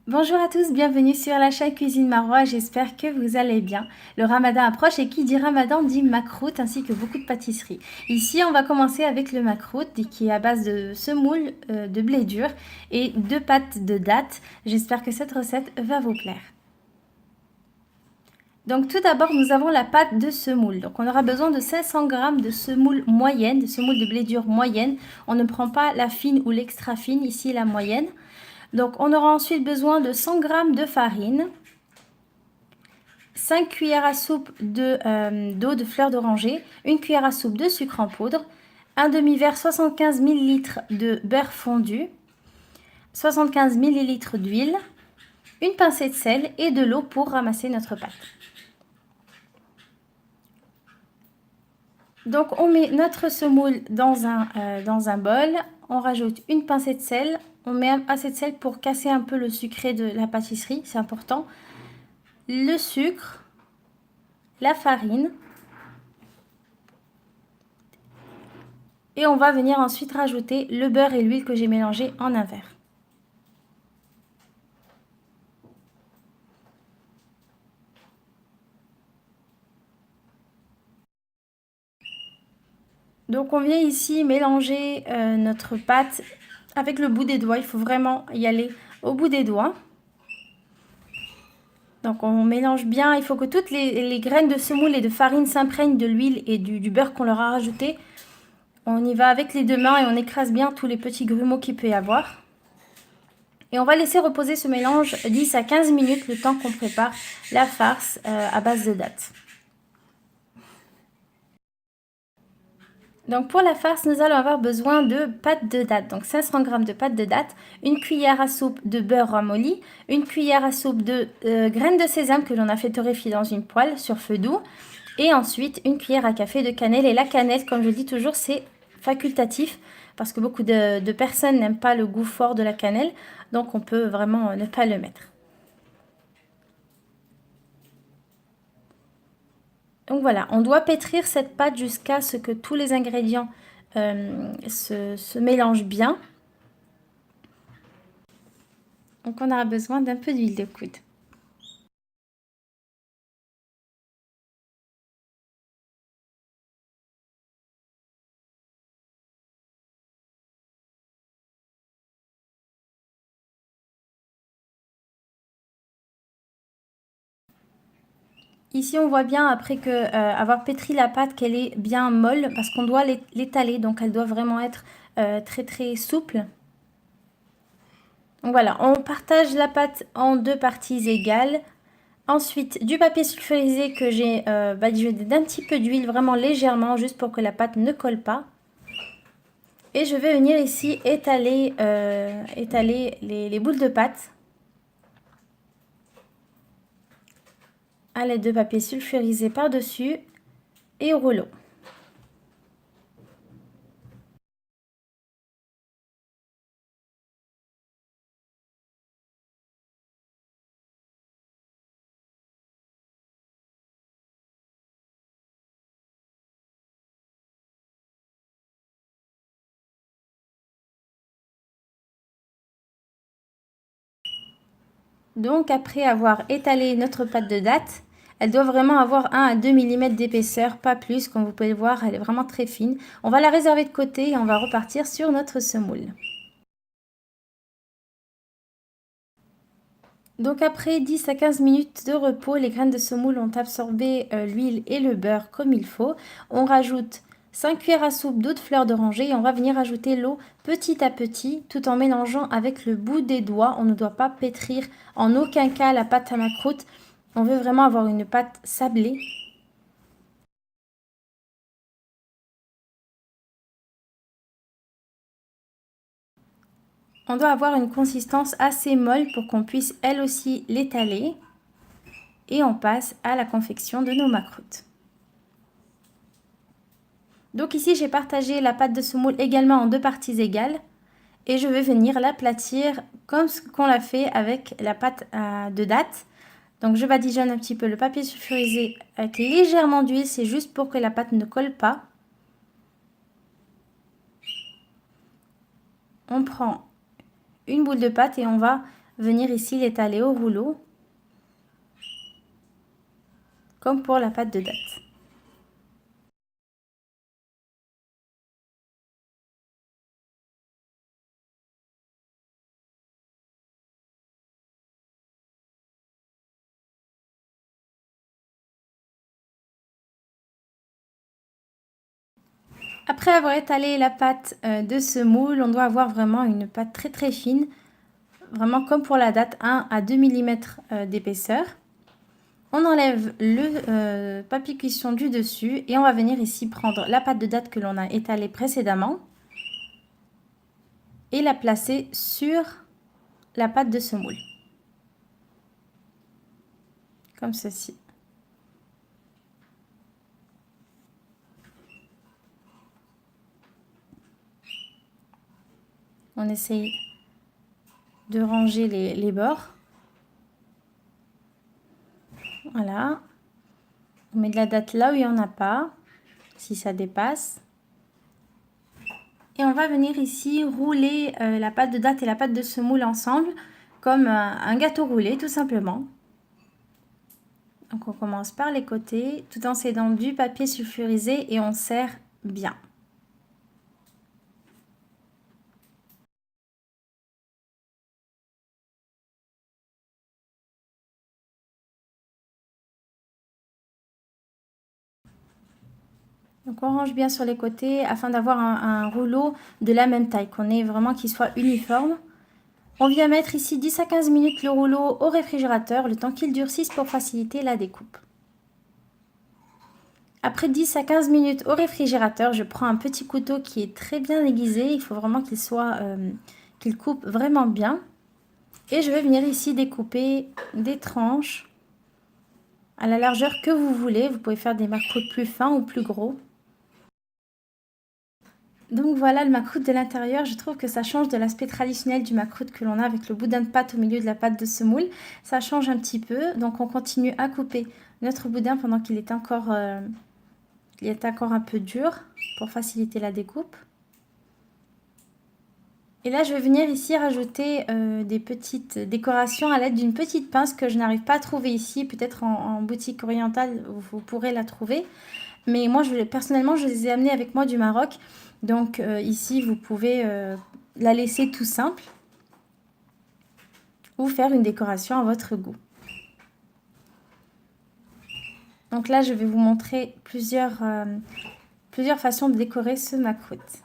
Bonjour à tous, bienvenue sur la chaîne Cuisine Marois, j'espère que vous allez bien. Le ramadan approche et qui dit ramadan dit makrout ainsi que beaucoup de pâtisseries. Ici on va commencer avec le makrout qui est à base de semoule de blé dur et 2 pâtes de dattes. J'espère que cette recette va vous plaire. Donc tout d'abord nous avons la pâte de semoule. Donc on aura besoin de 500 g de semoule moyenne, de semoule de blé dur moyenne. On ne prend pas la fine ou l'extra fine, ici la moyenne. Donc on aura ensuite besoin de 100 g de farine, 5 cuillères à soupe d'eau de fleur d'oranger, 1 cuillère à soupe de sucre en poudre, un demi-verre 75 ml de beurre fondu, 75 ml d'huile, une pincée de sel et de l'eau pour ramasser notre pâte. Donc on met notre semoule dans un bol, on rajoute une pincée de sel, on met assez de sel pour casser un peu le sucré de la pâtisserie, c'est important, le sucre, la farine, et on va venir ensuite rajouter le beurre et l'huile que j'ai mélangé en un verre. Donc on vient ici mélanger notre pâte avec le bout des doigts. Il faut vraiment y aller au bout des doigts. Donc on mélange bien. Il faut que toutes les graines de semoule et de farine s'imprègnent de l'huile et du beurre qu'on leur a rajouté. On y va avec les 2 mains et on écrase bien tous les petits grumeaux qu'il peut y avoir. Et on va laisser reposer ce mélange 10 à 15 minutes, le temps qu'on prépare la farce à base de dattes. Donc pour la farce, nous allons avoir besoin de pâte de dattes. Donc 500 g de pâte de dattes, une cuillère à soupe de beurre ramolli, une cuillère à soupe de graines de sésame que l'on a fait torréfier dans une poêle sur feu doux. Et ensuite une cuillère à café de cannelle. Et la cannelle, comme je dis toujours, c'est facultatif parce que beaucoup de personnes n'aiment pas le goût fort de la cannelle. Donc on peut vraiment ne pas le mettre. Donc voilà, on doit pétrir cette pâte jusqu'à ce que tous les ingrédients se mélangent bien. Donc on aura besoin d'un peu d'huile de coude. Ici on voit bien après que avoir pétri la pâte qu'elle est bien molle parce qu'on doit l'étaler, donc elle doit vraiment être très très souple. Donc voilà, on partage la pâte en 2 parties égales. Ensuite, du papier sulfurisé que j'ai badigeonné d'un petit peu d'huile, vraiment légèrement, juste pour que la pâte ne colle pas. Et je vais venir ici étaler les boules de pâte à l'aide de papier sulfurisé par-dessus et au rouleau. Donc après avoir étalé notre pâte de dattes, elle doit vraiment avoir 1 à 2 mm d'épaisseur, pas plus. Comme vous pouvez le voir, elle est vraiment très fine. On va la réserver de côté et on va repartir sur notre semoule. Donc après 10 à 15 minutes de repos, les graines de semoule ont absorbé l'huile et le beurre comme il faut. On rajoute 5 cuillères à soupe d'eau de fleur d'oranger et on va venir ajouter l'eau petit à petit tout en mélangeant avec le bout des doigts. On ne doit pas pétrir en aucun cas la pâte à macroute. On veut vraiment avoir une pâte sablée. On doit avoir une consistance assez molle pour qu'on puisse elle aussi l'étaler. Et on passe à la confection de nos macroutes. Donc ici, j'ai partagé la pâte de semoule également en 2 parties égales. Et je vais venir l'aplatir comme ce qu'on l'a fait avec la pâte de dattes. Donc je badigeonne un petit peu le papier sulfurisé avec légèrement d'huile. C'est juste pour que la pâte ne colle pas. On prend une boule de pâte et on va venir ici l'étaler au rouleau, comme pour la pâte de date. Après avoir étalé la pâte de semoule, on doit avoir vraiment une pâte très très fine, vraiment comme pour la date, 1 à 2 mm d'épaisseur. On enlève le papier cuisson du dessus et on va venir ici prendre la pâte de date que l'on a étalée précédemment et la placer sur la pâte de semoule, comme ceci. On essaye de ranger les bords. Voilà. On met de la date là où il n'y en a pas, si ça dépasse. Et on va venir ici rouler la pâte de date et la pâte de semoule ensemble, comme un gâteau roulé tout simplement. Donc on commence par les côtés, tout en s'aidant du papier sulfurisé et on serre bien. Donc on range bien sur les côtés afin d'avoir un rouleau de la même taille, qu'on ait vraiment qu'il soit uniforme. On vient mettre ici 10 à 15 minutes le rouleau au réfrigérateur, le temps qu'il durcisse pour faciliter la découpe. Après 10 à 15 minutes au réfrigérateur, je prends un petit couteau qui est très bien aiguisé. Il faut vraiment qu'il coupe vraiment bien. Et je vais venir ici découper des tranches à la largeur que vous voulez. Vous pouvez faire des macroutes plus fins ou plus gros. Donc voilà le macroute de l'intérieur. Je trouve que ça change de l'aspect traditionnel du macroute que l'on a avec le boudin de pâte au milieu de la pâte de semoule. Ça change un petit peu. Donc on continue à couper notre boudin pendant qu'il est encore un peu dur pour faciliter la découpe. Et là, je vais venir ici rajouter des petites décorations à l'aide d'une petite pince que je n'arrive pas à trouver ici. Peut-être en boutique orientale, vous pourrez la trouver. Mais moi, personnellement, je les ai amenées avec moi du Maroc. Donc ici, vous pouvez la laisser tout simple ou faire une décoration à votre goût. Donc là, je vais vous montrer plusieurs façons de décorer ce macroute.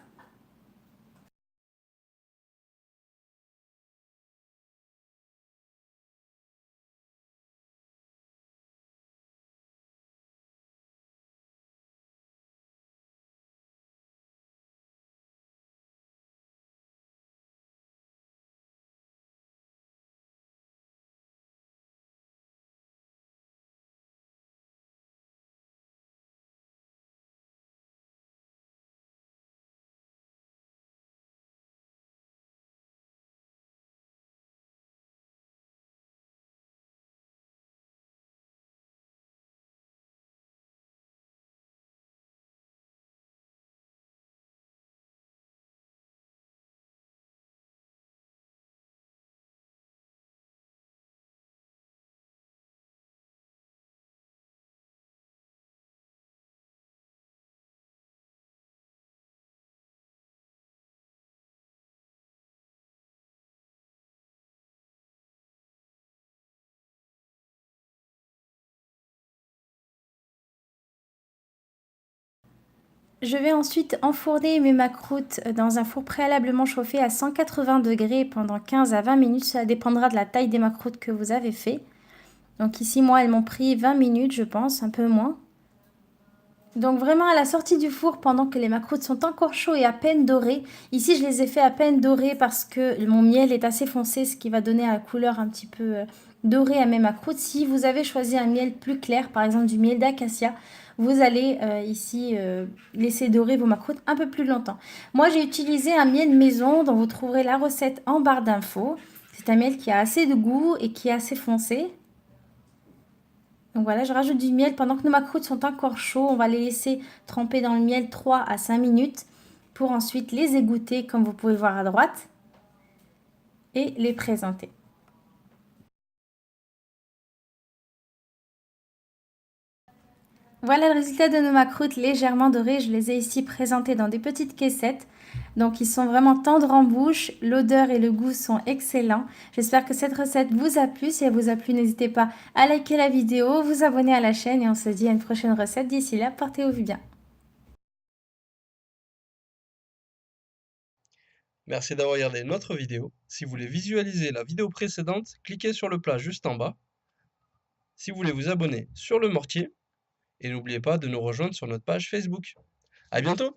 Je vais ensuite enfourner mes macroutes dans un four préalablement chauffé à 180 degrés pendant 15 à 20 minutes. Ça dépendra de la taille des macroutes que vous avez fait. Donc ici, moi, elles m'ont pris 20 minutes, je pense, un peu moins. Donc vraiment à la sortie du four, pendant que les macroutes sont encore chauds et à peine dorés. Ici, je les ai fait à peine dorés parce que mon miel est assez foncé, ce qui va donner la couleur un petit peu dorée à mes macroutes. Si vous avez choisi un miel plus clair, par exemple du miel d'acacia, vous allez ici laisser dorer vos macroutes un peu plus longtemps. Moi, j'ai utilisé un miel maison dont vous trouverez la recette en barre d'infos. C'est un miel qui a assez de goût et qui est assez foncé. Donc voilà, je rajoute du miel pendant que nos macroutes sont encore chauds. On va les laisser tremper dans le miel 3 à 5 minutes pour ensuite les égoutter comme vous pouvez voir à droite et les présenter. Voilà le résultat de nos macroutes légèrement dorées. Je les ai ici présentées dans des petites caissettes. Donc ils sont vraiment tendres en bouche. L'odeur et le goût sont excellents. J'espère que cette recette vous a plu. Si elle vous a plu, n'hésitez pas à liker la vidéo, vous abonner à la chaîne et on se dit à une prochaine recette. D'ici là, portez-vous bien. Merci d'avoir regardé notre vidéo. Si vous voulez visualiser la vidéo précédente, cliquez sur le plat juste en bas. Si vous voulez vous abonner sur le mortier, et n'oubliez pas de nous rejoindre sur notre page Facebook. À bientôt!